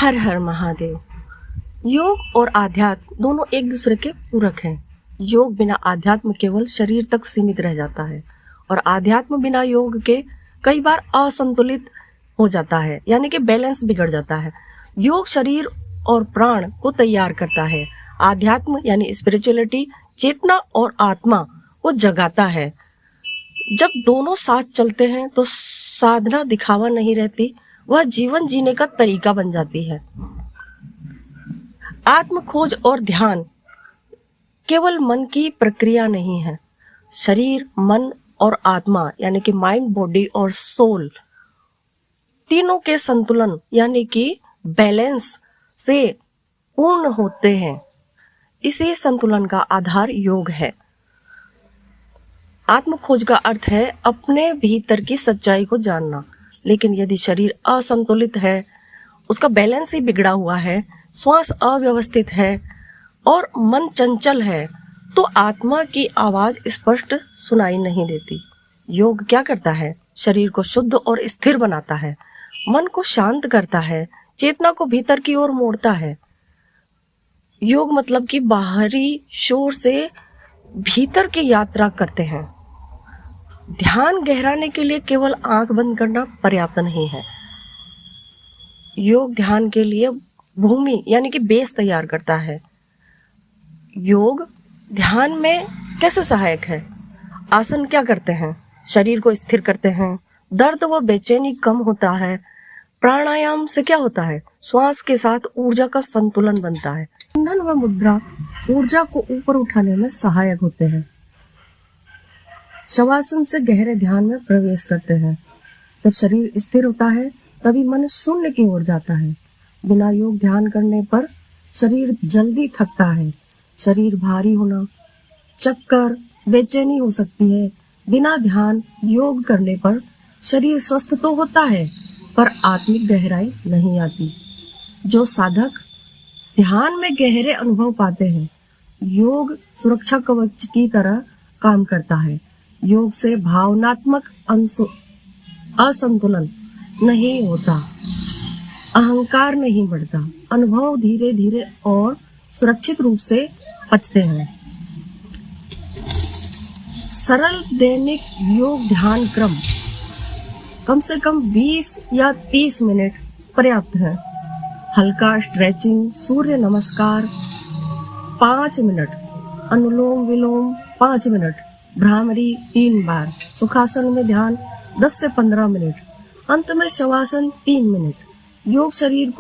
हर हर महादेव। योग और आध्यात्म दोनों एक दूसरे के पूरक हैं। योग बिना आध्यात्म केवल शरीर तक सीमित रह जाता है और आध्यात्म बिना योग के कई बार असंतुलित हो जाता है, यानी कि बैलेंस बिगड़ जाता है। योग शरीर और प्राण को तैयार करता है। आध्यात्म यानी स्पिरिचुअलिटी चेतना और आत्मा को जगाता है। जब दोनों साथ चलते हैं तो साधना दिखावा नहीं रहती, वह जीवन जीने का तरीका बन जाती है। आत्म खोज और ध्यान केवल मन की प्रक्रिया नहीं है। शरीर, मन और आत्मा यानी कि माइंड, बॉडी और सोल तीनों के संतुलन यानी कि बैलेंस से पूर्ण होते हैं। इसी संतुलन का आधार योग है। आत्म खोज का अर्थ है अपने भीतर की सच्चाई को जानना। लेकिन यदि शरीर असंतुलित है, उसका बैलेंस ही बिगड़ा हुआ है, श्वास अव्यवस्थित है और मन चंचल है, तो आत्मा की आवाज स्पष्ट सुनाई नहीं देती। योग क्या करता है? शरीर को शुद्ध और स्थिर बनाता है, मन को शांत करता है, चेतना को भीतर की ओर मोड़ता है। योग मतलब कि बाहरी शोर से भीतर की यात्रा करते हैं। ध्यान गहराने के लिए केवल आंख बंद करना पर्याप्त नहीं है। योग ध्यान के लिए भूमि यानी कि बेस तैयार करता है। योग ध्यान में कैसे सहायक है? आसन क्या करते हैं? शरीर को स्थिर करते हैं, दर्द व बेचैनी कम होता है। प्राणायाम से क्या होता है? श्वास के साथ ऊर्जा का संतुलन बनता है। बंधन व मुद्रा ऊर्जा को ऊपर उठाने में सहायक होते हैं। शवासन से गहरे ध्यान में प्रवेश करते हैं। जब शरीर स्थिर होता है तभी मन शून्य की ओर जाता है। बिना योग ध्यान करने पर शरीर जल्दी थकता है। शरीर भारी होना, चक्कर, बेचैनी हो सकती है। बिना ध्यान योग करने पर शरीर स्वस्थ तो होता है पर आत्मिक गहराई नहीं आती। जो साधक ध्यान में गहरे अनुभव पाते हैं, योग सुरक्षा कवच की तरह काम करता है। योग से भावनात्मक असंतुलन नहीं होता, अहंकार नहीं बढ़ता, अनुभव धीरे धीरे और सुरक्षित रूप से पचते हैं। सरल दैनिक योग ध्यान क्रम कम से कम 20 या 30 मिनट पर्याप्त है। हल्का स्ट्रेचिंग, सूर्य नमस्कार 5 मिनट, अनुलोम विलोम 5 मिनट, भ्रामरी 3 बार, सुखासन में ध्यान 10 से 15 मिनट, अंत में शवासन 3 मिनट। योग शरीर को